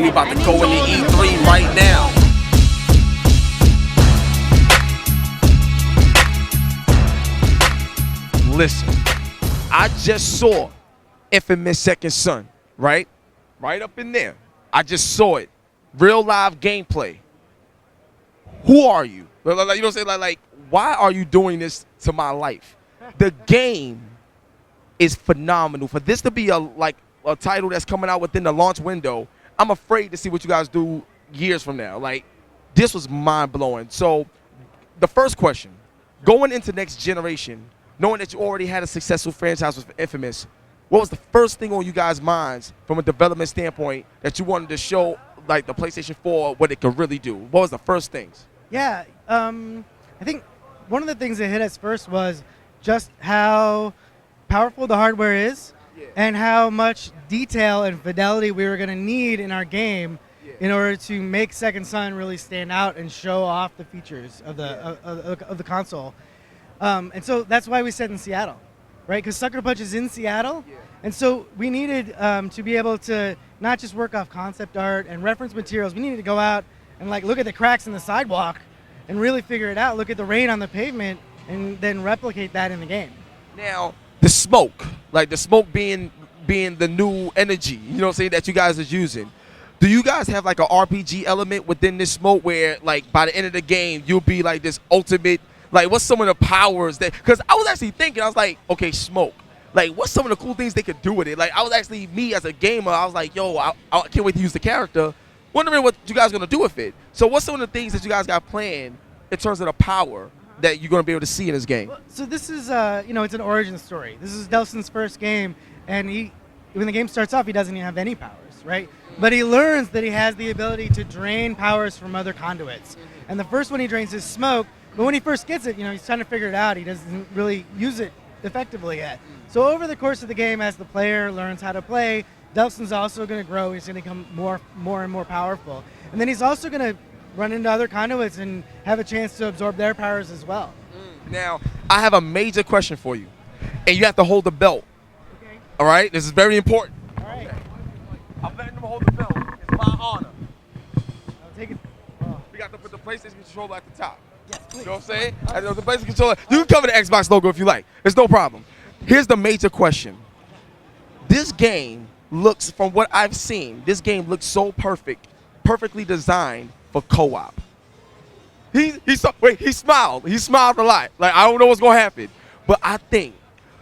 We about to go into E3 right now. Listen, I just saw Infamous Second Son, right? Right up in there. I just saw it. Real live gameplay. Who are you? Like, you know what I'm saying? Like, why are you doing this to my life? The game is phenomenal. For this to be a title that's coming out within the launch window, I'm afraid to see what you guys do years from now. Like, this was mind-blowing. So, the first question, going into next generation, knowing that you already had a successful franchise with Infamous, what was the first thing on you guys' minds from a development standpoint that you wanted to show, like, the PlayStation 4 what it could really do? What was the first things? Yeah, I think one of the things that hit us first was just how powerful the hardware is and how much detail and fidelity we were going to need in our game in order to make Second Son really stand out and show off the features of the console. And so that's why we said in Seattle, right? Because Sucker Punch is in Seattle. And so we needed to be able to not just work off concept art and reference materials. We needed to go out and like look at the cracks in the sidewalk and really figure it out. Look at the rain on the pavement and then replicate that in the game. Now, the smoke, like the smoke being the new energy, you know what I'm saying, that you guys are using. Do you guys have like an RPG element within this smoke where like by the end of the game you'll be like this ultimate, like what's some of the powers that, because I was actually thinking, I was like, okay, smoke. Like, what's some of the cool things they could do with it? Like, I was actually, me as a gamer, I was like, yo, I can't wait to use the character. Wondering what you guys are going to do with it. So what's some of the things that you guys got planned in terms of the power that you're going to be able to see in this game? Well, so this is, it's an origin story. This is Delson's first game, and when the game starts off, he doesn't even have any powers, right? But he learns that he has the ability to drain powers from other conduits. And the first one he drains is smoke, but when he first gets it, he's trying to figure it out. He doesn't really use it effectively yet. So over the course of the game, as the player learns how to play, Delson's also going to grow. He's going to become more and more powerful. And then he's also going to run into other conduits and have a chance to absorb their powers as well. Now, I have a major question for you. And you have to hold the belt. Okay. All right? This is very important. All right. Okay. I'm letting them hold the belt. It's my honor. I'll take it. Oh. We got to put the PlayStation controller at the top. Yes, please. You know what I'm saying? The PlayStation controller. You can cover the Xbox logo if you like. It's no problem. Here's the major question. This game looks, from what I've seen, this game looks so perfect, perfectly designed for co-op. He smiled. He smiled a lot. Like, I don't know what's going to happen. But I think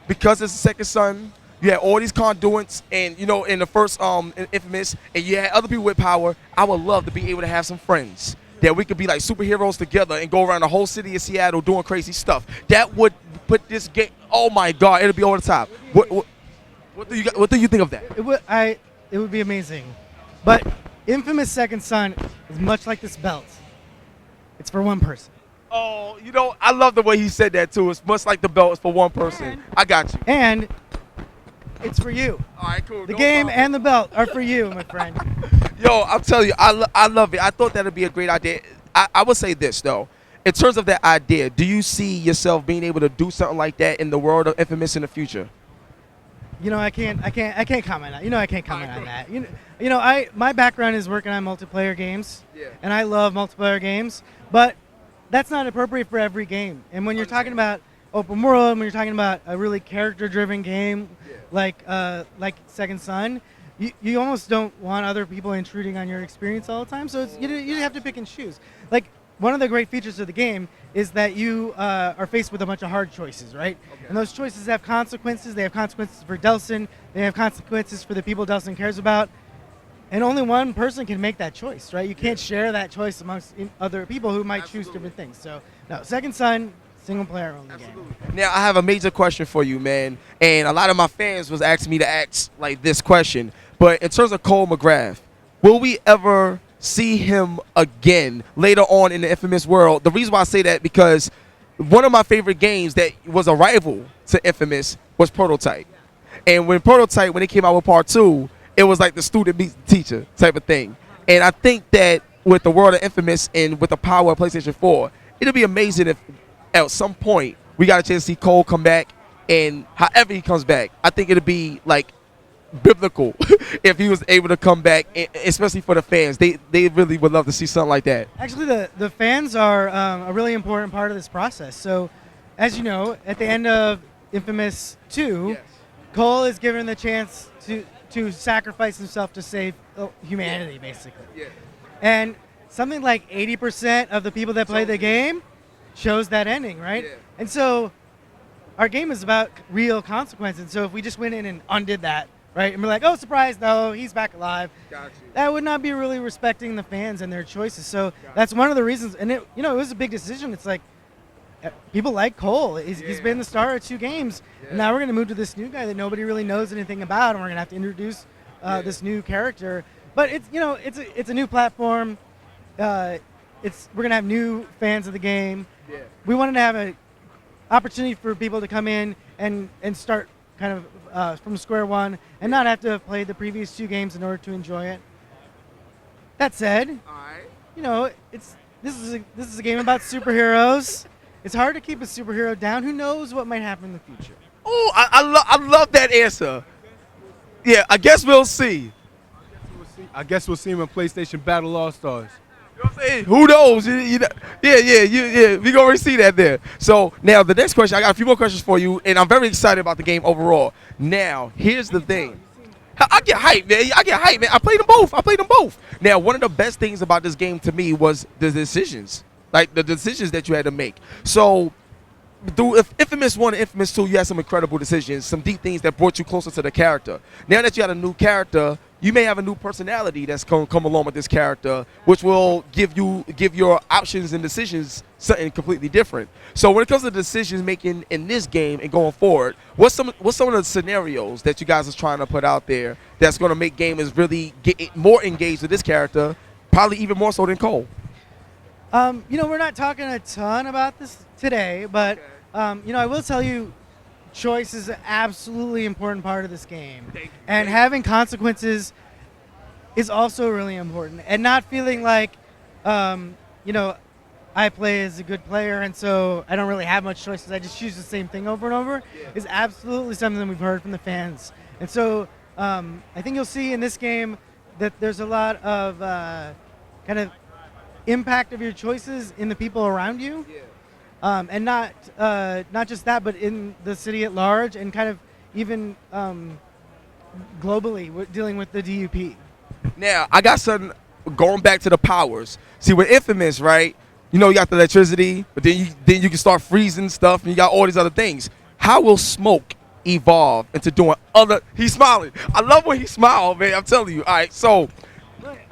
because it's the Second Son, you had all these conduits and, in the first in Infamous, and you had other people with power, I would love to be able to have some friends that we could be like superheroes together and go around the whole city of Seattle doing crazy stuff. That would put this game, oh my God, it'll be over the top. What do you think of that? It would be amazing. But Infamous Second Son is much like this belt. It's for one person. Oh, I love the way he said that too. It's much like the belt is for one person. I got you. And it's for you. All right, cool. The game and the belt are for you, my friend. Yo, I'm telling you, I love it. I thought that would be a great idea. I would say this, though. In terms of that idea, do you see yourself being able to do something like that in the world of Infamous in the future? I can't comment on. I can't comment on that. My background is working on multiplayer games, and I love multiplayer games, but that's not appropriate for every game. And when you're talking about open world, when you're talking about a really character-driven game like Second Son, you almost don't want other people intruding on your experience all the time. So you have to pick and choose. Like, one of the great features of the game is that you are faced with a bunch of hard choices, right? Okay. And those choices have consequences. They have consequences for Delson. They have consequences for the people Delson cares about. And only one person can make that choice, right? You can't share that choice amongst other people who might choose different things. So, no, Second Son, single player only game. Now, I have a major question for you, man. And a lot of my fans was asking me to ask like this question. But in terms of Cole McGrath, will we ever see him again later on in the Infamous world? The reason why I say that, because one of my favorite games that was a rival to Infamous was Prototype. And when Prototype, when it came out with Part 2, it was like the student meets the teacher type of thing. And I think that with the world of Infamous and with the power of PlayStation 4, it'll be amazing if at some point we got a chance to see Cole come back, and however he comes back, I think it'll be like biblical if he was able to come back, especially for the fans. They really would love to see something like that. Actually, the fans are a really important part of this process. So, as you know, at the end of Infamous 2, Cole is given the chance to sacrifice himself to save humanity, basically. Yeah. And something like 80% of the people that play the game chose that ending, right? Yeah. And so our game is about real consequences. So if we just went in and undid that, right, and we're like, oh, surprise, no, he's back alive, that would not be really respecting the fans and their choices. So that's one of the reasons. And it was a big decision. It's like people like Cole. He's been the star of 2 games, and now we're going to move to this new guy that nobody really knows anything about, and we're going to have to introduce this new character. But it's a new platform. We're going to have new fans of the game. Yeah. We wanted to have an opportunity for people to come in and start kind of from square one and not have to have played the previous 2 games in order to enjoy it. That said, this is a game about superheroes. It's hard to keep a superhero down. Who knows what might happen in the future? Oh, I love that answer. Yeah, I guess we'll see. I guess we'll see him in PlayStation Battle All Stars. You know what I'm saying? Who knows? Yeah. We gonna see that there. So now the next question, I got a few more questions for you, and I'm very excited about the game overall. Now, here's the thing. I get hyped, man. I played them both. Now, one of the best things about this game to me was the decisions. Like the decisions that you had to make. So through Infamous 1 and Infamous 2, you had some incredible decisions, some deep things that brought you closer to the character. Now that you had a new character, you may have a new personality that's going to come along with this character, which will give your options and decisions something completely different. So when it comes to decisions making in this game and going forward, what's some of the scenarios that you guys are trying to put out there that's going to make gamers really get more engaged with this character, probably even more so than Cole? We're not talking a ton about this today, but I will tell you, choice is an absolutely important part of this game, and having consequences is also really important. And not feeling like, I play as a good player, and so I don't really have much choices. I just choose the same thing over and over is absolutely something that we've heard from the fans. And so I think you'll see in this game that there's a lot of kind of impact of your choices in the people around you, and not just that, but in the city at large, and kind of even globally dealing with the DUP. Now, I got something going back to the powers. See, with Infamous, right? You got the electricity, but then you can start freezing stuff, and you got all these other things. How will smoke evolve into doing other? He's smiling. I love when he smiles, man. I'm telling you. All right, so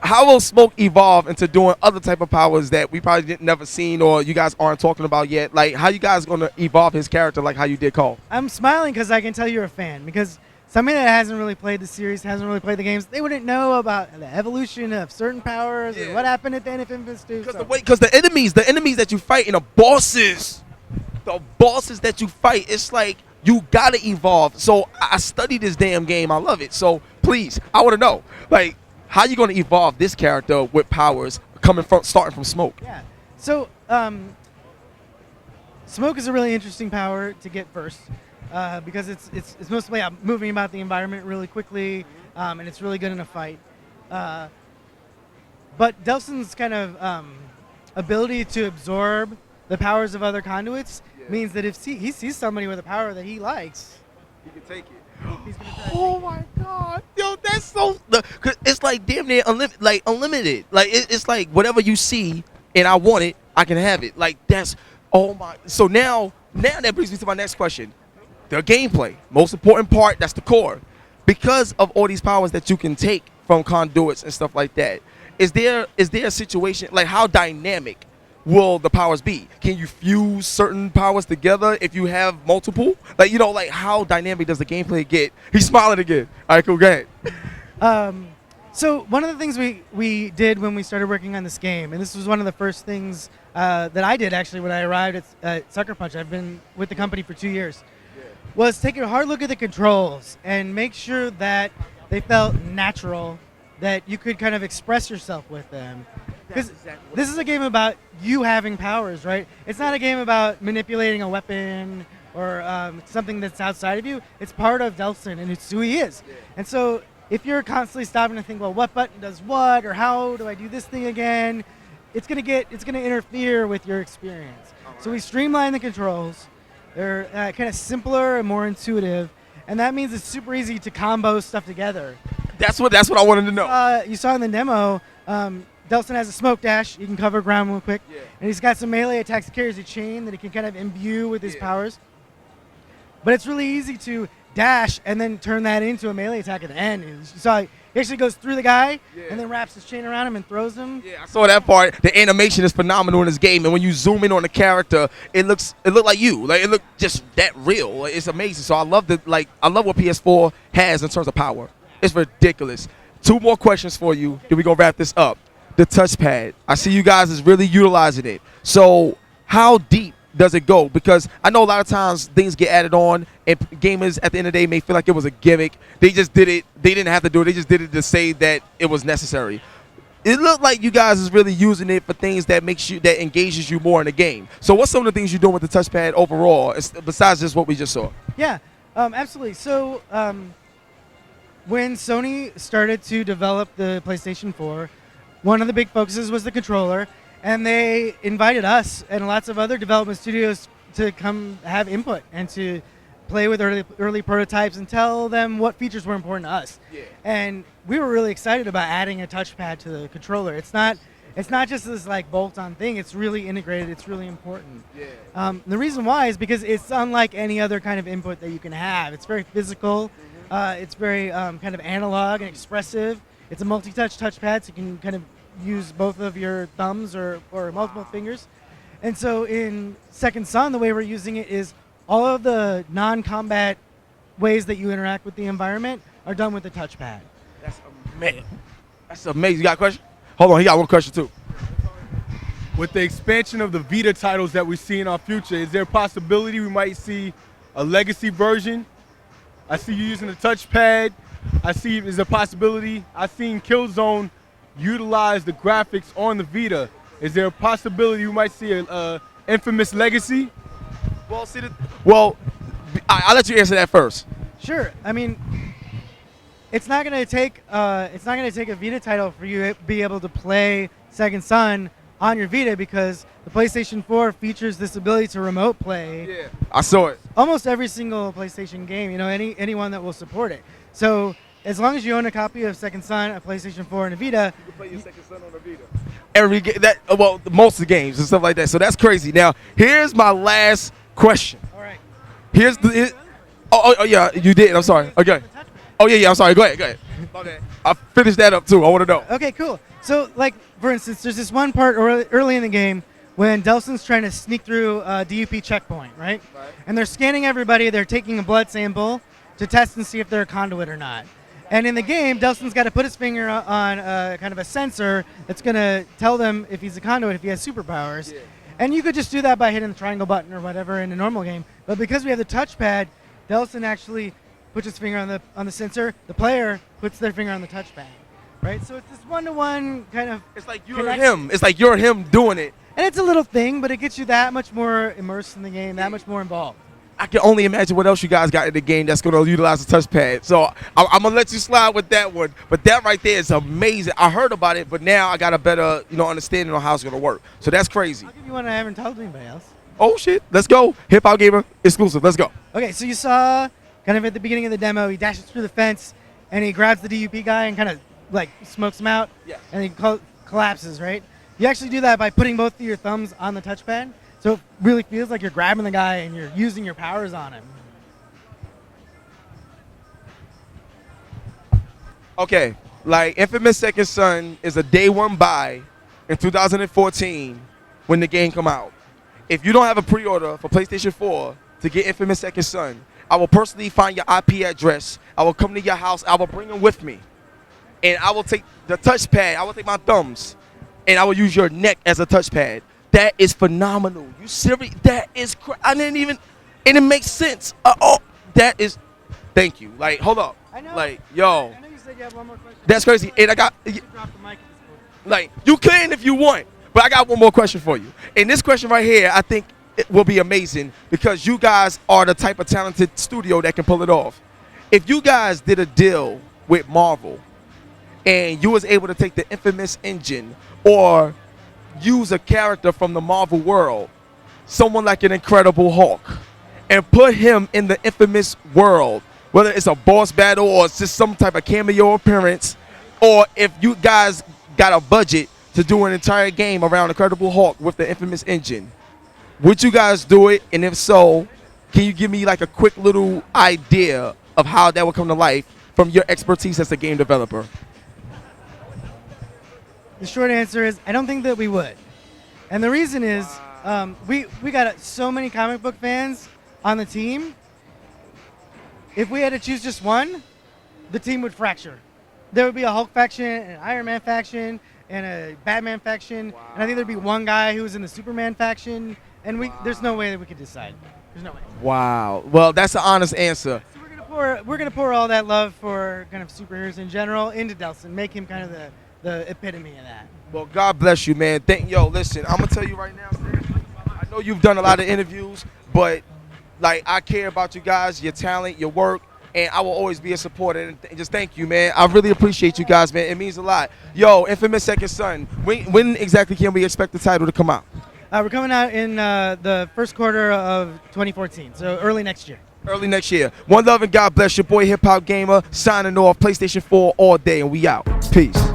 how will smoke evolve into doing other type of powers that we probably never seen or you guys aren't talking about yet? Like, how you guys going to evolve his character like how you did Cole? I'm smiling because I can tell you're a fan, because somebody that hasn't really played the series, hasn't really played the games, they wouldn't know about the evolution of certain powers and what happened at the end of Infamous 2. Because the enemies that you fight and the bosses that you fight, it's like you got to evolve. So I studied this damn game. I love it. So please, I want to know, like, how you going to evolve this character with powers starting from smoke? Yeah. So smoke is a really interesting power to get first, because it's mostly moving about the environment really quickly, and it's really good in a fight. But Delsin's kind of ability to absorb the powers of other conduits means that if he sees somebody with a power that he likes, he can take it. He's gonna try Oh my God, yo, that's so. Cause it's like damn near unlimited. Like it's like whatever you see and I want it, I can have it. Like that's oh my. So now that brings me to my next question. The gameplay, most important part. That's the core. Because of all these powers that you can take from conduits and stuff like that, is there a situation like how dynamic will the powers be? Can you fuse certain powers together if you have multiple? Like, like how dynamic does the gameplay get? He's smiling again. All right, cool, go ahead. So one of the things we did when we started working on this game, and this was one of the first things that I did actually when I arrived at Sucker Punch, I've been with the company for 2 years, was take a hard look at the controls and make sure that they felt natural, that you could kind of express yourself with them. Because this is a game about you having powers, right? It's not a game about manipulating a weapon or something that's outside of you, it's part of Delson and it's who he is. And so if you're constantly stopping to think, well, what button does what, or how do I do this thing again, it's gonna interfere with your experience. So we streamline the controls. They're kind of simpler and more intuitive, and that means it's super easy to combo stuff together. That's what I wanted to know. You saw in the demo, Delson has a smoke dash. He can cover ground real quick, and he's got some melee attacks. He carries a chain that he can kind of imbue with his powers. But it's really easy to dash and then turn that into a melee attack at the end. You saw he actually goes through the guy and then wraps his chain around him and throws him. Yeah, I saw that part. The animation is phenomenal in this game, and when you zoom in on the character, it looked like you. Like it looked just that real. Like, it's amazing. So I love what PS4 has in terms of power. It's ridiculous. 2 more questions for you. Then we gonna wrap this up. The touchpad. I see you guys is really utilizing it. So how deep does it go? Because I know a lot of times things get added on, and gamers at the end of the day may feel like it was a gimmick. They just did it. They didn't have to do it. They just did it to say that it was necessary. It looked like you guys is really using it for things that engages you more in the game. So what's some of the things you're doing with the touchpad overall, besides just what we just saw? Yeah, absolutely. So when Sony started to develop the PlayStation 4, one of the big focuses was the controller. And they invited us and lots of other development studios to come have input and to play with early prototypes and tell them what features were important to us. Yeah. And we were really excited about adding a touchpad to the controller. It's not just this like bolt-on thing. It's really integrated. It's really important. Yeah. The reason why is because it's unlike any other kind of input that you can have. It's very physical. It's very kind of analog and expressive. It's a multi-touch touchpad, so you can kind of use both of your thumbs or multiple fingers. And so in Second Son, the way we're using it is all of the non-combat ways that you interact with the environment are done with the touchpad. That's amazing. That's amazing. You got a question? Hold on, he got one question too. With the expansion of the Vita titles that we see in our future, is there a possibility we might see a legacy version? I see you using the touchpad. I see there's a possibility. I've seen Killzone utilize the graphics on the Vita. Is there a possibility we might see a infamous legacy? Well, I'll let you answer that first. Sure. I mean, it's not going to take a Vita title for you to be able to play Second Son on your Vita, because the PlayStation 4 features this ability to remote play. Yeah, I saw it. Almost every single PlayStation game, anyone that will support it. So as long as you own a copy of Second Son, a PlayStation 4, and a Vita, you can play your Second Son on a Vita. Most of the games and stuff like that. So that's crazy. Now, here's my last question. All right. Oh yeah, you did. I'm sorry. Okay. Oh yeah. I'm sorry. Go ahead. Okay. I finished that up too. I want to know. Okay, cool. So, like for instance, there's this one part early in the game when Delson's trying to sneak through a DUP checkpoint, right? And they're scanning everybody. They're taking a blood sample to test and see if they're a conduit or not. And in the game, Delson's got to put his finger on kind of a sensor that's going to tell them if he's a conduit, if he has superpowers. Yeah. And you could just do that by hitting the triangle button or whatever in a normal game. But because we have the touchpad, Delson actually puts his finger on the sensor. The player puts their finger on the touchpad, right? So it's this one-to-one kind of. It's like you're him. It's like you're him doing it. And it's a little thing, but it gets you that much more immersed in the game, that much more involved. I can only imagine what else you guys got in the game that's going to utilize the touchpad. So I'm going to let you slide with that one. But that right there is amazing. I heard about it, but now I got a better understanding on how it's going to work. So that's crazy. I'll give you one I haven't told anybody else. Oh, shit. Let's go. Hip Hop Gamer exclusive. Let's go. Okay, so you saw kind of at the beginning of the demo, he dashes through the fence, and he grabs the DUP guy and kind of like smokes him out. Yeah. And he collapses, right? You actually do that by putting both of your thumbs on the touchpad. So it really feels like you're grabbing the guy and you're using your powers on him. Okay, like Infamous Second Son is a day one buy in 2014 when the game come out. If you don't have a pre-order for PlayStation 4 to get Infamous Second Son, I will personally find your IP address. I will come to your house. I will bring them with me. And I will take the touchpad. I will take my thumbs. And I will use your neck as a touchpad. That is phenomenal. You serious? That is I didn't even, and it makes sense. That is, thank you. Like, hold up. I know. Like, yo. I know you said you have one more question. That's crazy. And I got, Drop the mic at this point. like, you can if you want, but I got one more question for you. And this question right here, I think it will be amazing because you guys are the type of talented studio that can pull it off. If you guys did a deal with Marvel and you was able to take the Infamous engine or use a character from the Marvel world, someone like an Incredible Hulk, and put him in the Infamous world, whether it's a boss battle or it's just some type of cameo appearance, or if you guys got a budget to do an entire game around Incredible Hulk with the Infamous engine, would you guys do it? And if so, can you give me like a quick little idea of how that would come to life from your expertise as a game developer? The short answer is I don't think that we would. And the reason is we got so many comic book fans on the team. If we had to choose just one, the team would fracture. There would be a Hulk faction, an Iron Man faction, and a Batman faction. Wow. And I think there'd be one guy who was in the Superman faction. And there's no way that we could decide. There's no way. Wow. Well, that's an honest answer. So we're gonna pour all that love for kind of superheroes in general into Delson, make him kind of the epitome of that. Well, God bless you, man. Listen, I'm gonna tell you right now, Stan, I know you've done a lot of interviews, but like I care about you guys, your talent, your work, and I will always be a supporter. And just thank you, man. I really appreciate you guys, man. It means a lot. Yo, Infamous Second Son. When exactly can we expect the title to come out? We're coming out in the first quarter of 2014, so early next year. Early next year. One love and God bless your boy Hip Hop Gamer signing off. PlayStation 4 all day, and we out. Peace.